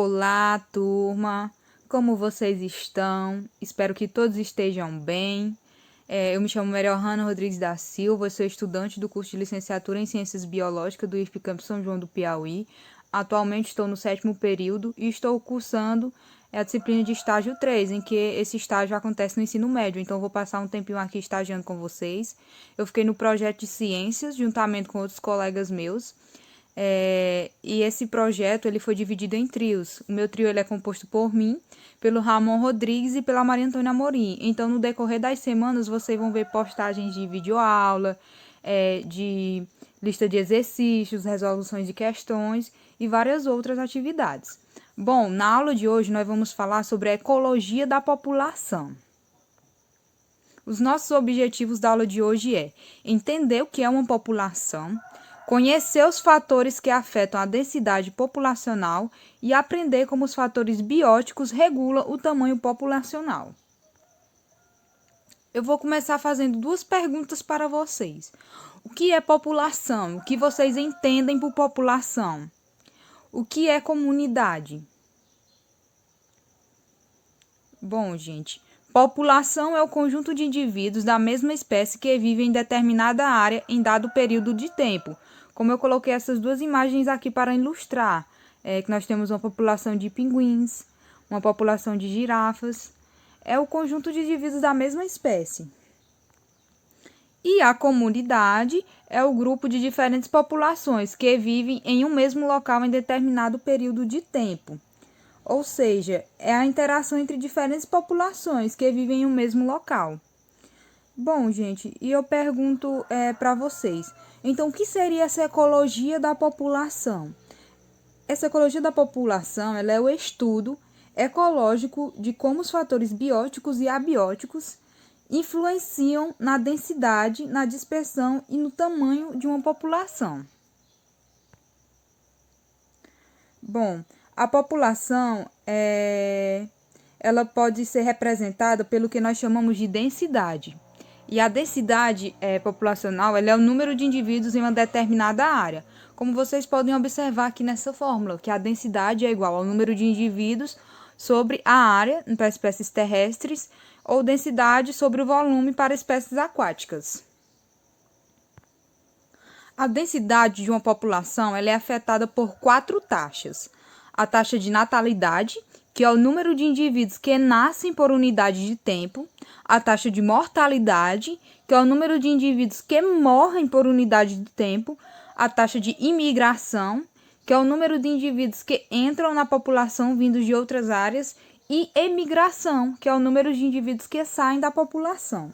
Olá, turma! Como vocês estão? Espero que todos estejam bem. Eu me chamo Maria Ohana Rodrigues da Silva, sou estudante do curso de Licenciatura em Ciências Biológicas do IFP Campus São João do Piauí. Atualmente estou no 7º período e estou cursando a disciplina de estágio 3, em que esse estágio acontece no ensino médio. Então, vou passar um tempinho aqui estagiando com vocês. Eu fiquei no projeto de ciências, juntamente com outros colegas meus. E esse projeto ele foi dividido em trios. O meu trio ele é composto por mim, pelo Ramon Rodrigues e pela Maria Antônia Amorim. Então, no decorrer das semanas, vocês vão ver postagens de videoaula, de lista de exercícios, resoluções de questões e várias outras atividades. Bom, na aula de hoje nós vamos falar sobre a ecologia da população. Os nossos objetivos da aula de hoje é entender o que é uma população, conhecer os fatores que afetam a densidade populacional e aprender como os fatores bióticos regulam o tamanho populacional. Eu vou começar fazendo duas perguntas para vocês. O que é população? O que vocês entendem por população? O que é comunidade? Bom, gente, população é o conjunto de indivíduos da mesma espécie que vivem em determinada área em dado período de tempo. Como eu coloquei essas duas imagens aqui para ilustrar, que nós temos uma população de pinguins, uma população de girafas, é o conjunto de indivíduos da mesma espécie. E a comunidade é o grupo de diferentes populações que vivem em um mesmo local em determinado período de tempo. Ou seja, é a interação entre diferentes populações que vivem em um mesmo local. Bom, gente, e eu pergunto para vocês, então o que seria essa ecologia da população? Essa ecologia da população ela é o estudo ecológico de como os fatores bióticos e abióticos influenciam na densidade, na dispersão e no tamanho de uma população. Bom, a população ela pode ser representada pelo que nós chamamos de densidade. E a densidade populacional ela é o número de indivíduos em uma determinada área. Como vocês podem observar aqui nessa fórmula, que a densidade é igual ao número de indivíduos sobre a área para espécies terrestres ou densidade sobre o volume para espécies aquáticas. A densidade de uma população ela é afetada por 4 taxas. A taxa de natalidade, que é o número de indivíduos que nascem por unidade de tempo, a taxa de mortalidade, que é o número de indivíduos que morrem por unidade de tempo, a taxa de imigração, que é o número de indivíduos que entram na população vindos de outras áreas, e emigração, que é o número de indivíduos que saem da população.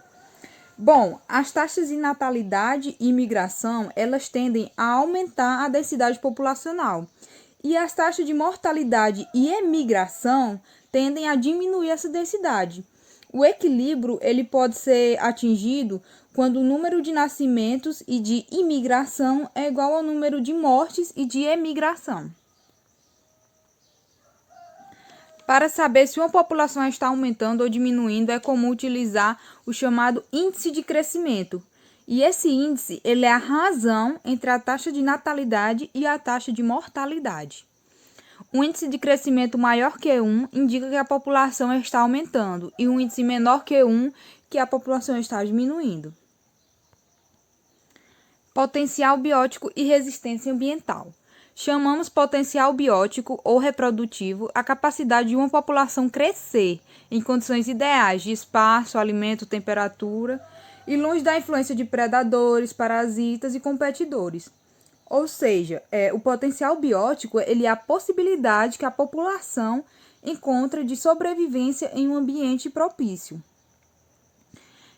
Bom, as taxas de natalidade e imigração, elas tendem a aumentar a densidade populacional. E as taxas de mortalidade e emigração tendem a diminuir essa densidade. O equilíbrio ele pode ser atingido quando o número de nascimentos e de imigração é igual ao número de mortes e de emigração. Para saber se uma população está aumentando ou diminuindo, é comum utilizar o chamado índice de crescimento. E esse índice ele é a razão entre a taxa de natalidade e a taxa de mortalidade. Um índice de crescimento maior que 1 indica que a população está aumentando e um índice menor que 1 que a população está diminuindo. Potencial biótico e resistência ambiental. Chamamos potencial biótico ou reprodutivo a capacidade de uma população crescer em condições ideais de espaço, alimento, temperatura e longe da influência de predadores, parasitas e competidores. Ou seja, o potencial biótico ele é a possibilidade que a população encontra de sobrevivência em um ambiente propício.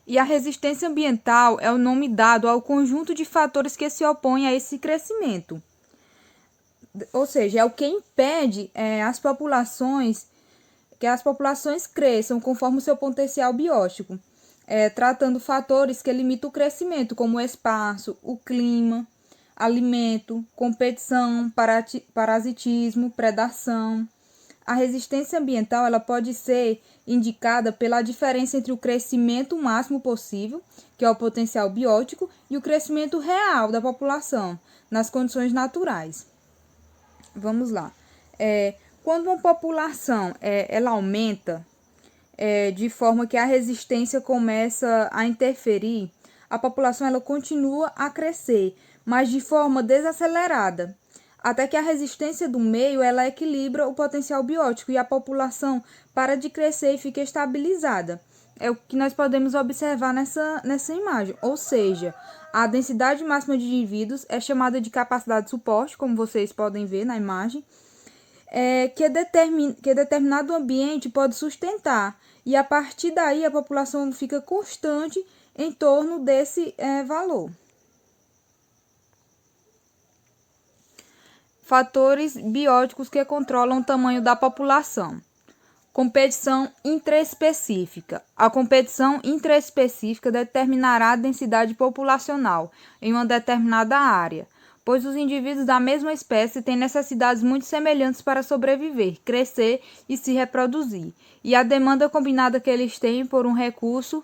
E a resistência ambiental é o nome dado ao conjunto de fatores que se opõem a esse crescimento. Ou seja, é o que impede que as populações cresçam conforme o seu potencial biótico, tratando fatores que limitam o crescimento, como o espaço, o clima, alimento, competição, parasitismo, predação. A resistência ambiental ela pode ser indicada pela diferença entre o crescimento máximo possível, que é o potencial biótico, e o crescimento real da população nas condições naturais. Vamos lá. Quando uma população ela aumenta de forma que a resistência começa a interferir, a população ela continua a crescer, mas de forma desacelerada, até que a resistência do meio ela equilibra o potencial biótico e a população para de crescer e fica estabilizada. É o que nós podemos observar nessa imagem, ou seja, a densidade máxima de indivíduos é chamada de capacidade de suporte, como vocês podem ver na imagem, que determinado ambiente pode sustentar, e a partir daí a população fica constante em torno desse valor. Fatores bióticos que controlam o tamanho da população. Competição intraespecífica. A competição intraespecífica determinará a densidade populacional em uma determinada área, pois os indivíduos da mesma espécie têm necessidades muito semelhantes para sobreviver, crescer e se reproduzir, e a demanda combinada que eles têm por um recurso,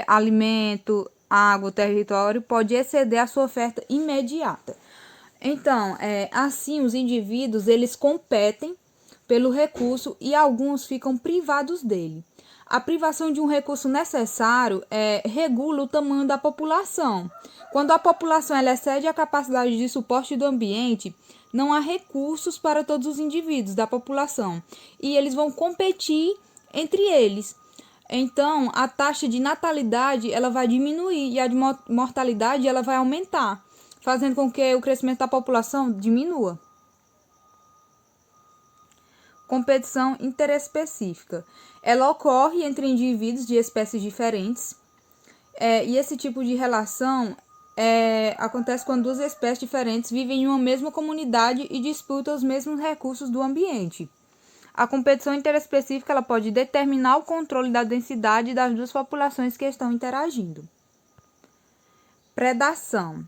alimento, água, território, pode exceder a sua oferta imediata. Então, assim, os indivíduos eles competem pelo recurso e alguns ficam privados dele. A privação de um recurso necessário regula o tamanho da população. Quando a população ela excede a capacidade de suporte do ambiente, não há recursos para todos os indivíduos da população e eles vão competir entre eles. Então, a taxa de natalidade ela vai diminuir e a de mortalidade ela vai aumentar, fazendo com que o crescimento da população diminua. Competição interespecífica. Ela ocorre entre indivíduos de espécies diferentes, e esse tipo de relação acontece quando duas espécies diferentes vivem em uma mesma comunidade e disputam os mesmos recursos do ambiente. A competição interespecífica ela pode determinar o controle da densidade das duas populações que estão interagindo. Predação.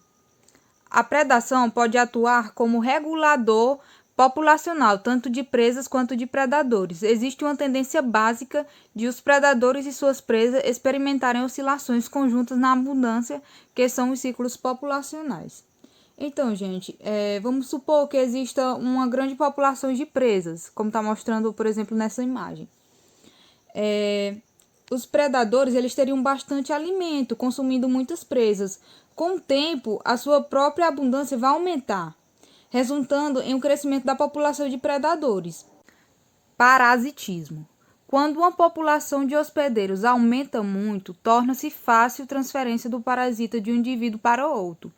A predação pode atuar como regulador populacional, tanto de presas quanto de predadores. Existe uma tendência básica de os predadores e suas presas experimentarem oscilações conjuntas na abundância, que são os ciclos populacionais. Então, gente, vamos supor que exista uma grande população de presas, como está mostrando, por exemplo, nessa imagem. Os predadores eles teriam bastante alimento, consumindo muitas presas. Com o tempo, a sua própria abundância vai aumentar, resultando em um crescimento da população de predadores. Parasitismo. Quando uma população de hospedeiros aumenta muito, torna-se fácil a transferência do parasita de um indivíduo para outro,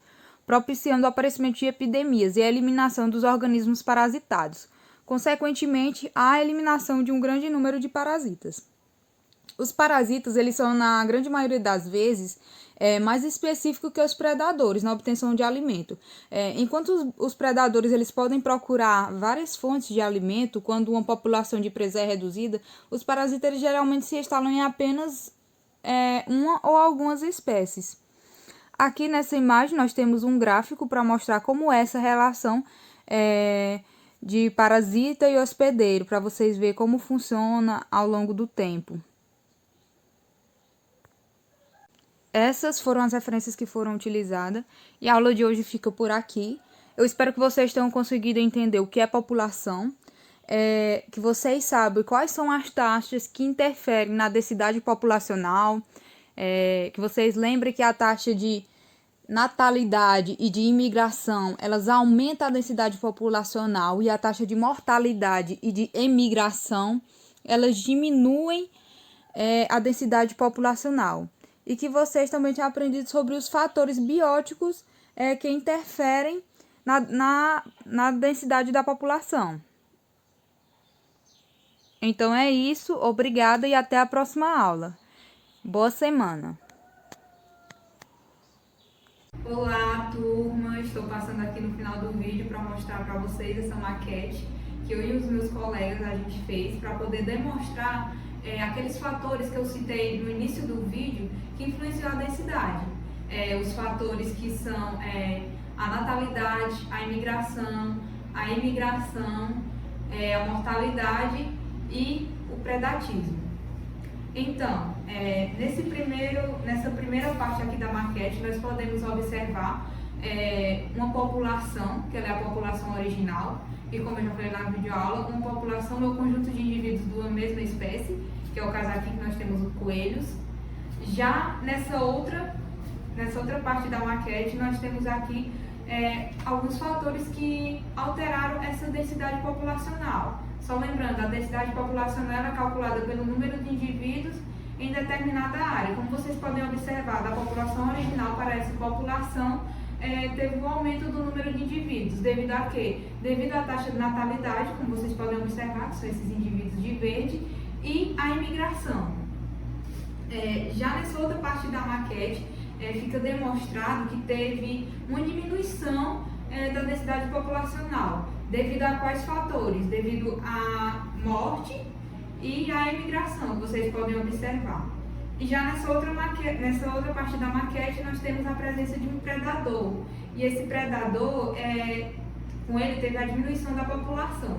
propiciando o aparecimento de epidemias e a eliminação dos organismos parasitados. Consequentemente, há a eliminação de um grande número de parasitas. Os parasitas, eles são, na grande maioria das vezes, mais específicos que os predadores na obtenção de alimento. Enquanto os predadores eles podem procurar várias fontes de alimento, quando uma população de presa é reduzida, os parasitas eles geralmente se instalam em apenas uma ou algumas espécies. Aqui nessa imagem nós temos um gráfico para mostrar como é essa relação de parasita e hospedeiro, para vocês verem como funciona ao longo do tempo. Essas foram as referências que foram utilizadas e a aula de hoje fica por aqui. Eu espero que vocês tenham conseguido entender o que é população, que vocês sabem quais são as taxas que interferem na densidade populacional, que vocês lembrem que a taxa de natalidade e de imigração, elas aumentam a densidade populacional e a taxa de mortalidade e de emigração, elas diminuem a densidade populacional. E que vocês também tenham aprendido sobre os fatores bióticos que interferem na densidade da população. Então é isso, obrigada e até a próxima aula. Boa semana! Olá, turma! Estou passando aqui no final do vídeo para mostrar para vocês essa maquete que eu e os meus colegas a gente fez para poder demonstrar aqueles fatores que eu citei no início do vídeo que influenciam a densidade. Os fatores que são a natalidade, a imigração, a mortalidade e o predatismo. Então, nessa primeira parte aqui da maquete, nós podemos observar uma população, que ela é a população original, e como eu já falei na videoaula, uma população é o conjunto de indivíduos de uma mesma espécie, que é o caso aqui que nós temos os coelhos. Já nessa outra parte da maquete, nós temos aqui alguns fatores que alteraram essa densidade populacional. Só lembrando, a densidade populacional é calculada pelo número de indivíduos em determinada área. Como vocês podem observar, da população original para essa população, teve um aumento do número de indivíduos. Devido a quê? Devido à taxa de natalidade, como vocês podem observar, que são esses indivíduos de verde, e a imigração. Já nessa outra parte da maquete, fica demonstrado que teve uma diminuição da densidade populacional. Devido a quais fatores? Devido à morte e à imigração, que vocês podem observar. E já nessa outra parte da maquete, nós temos a presença de um predador. E esse predador, com ele, teve a diminuição da população.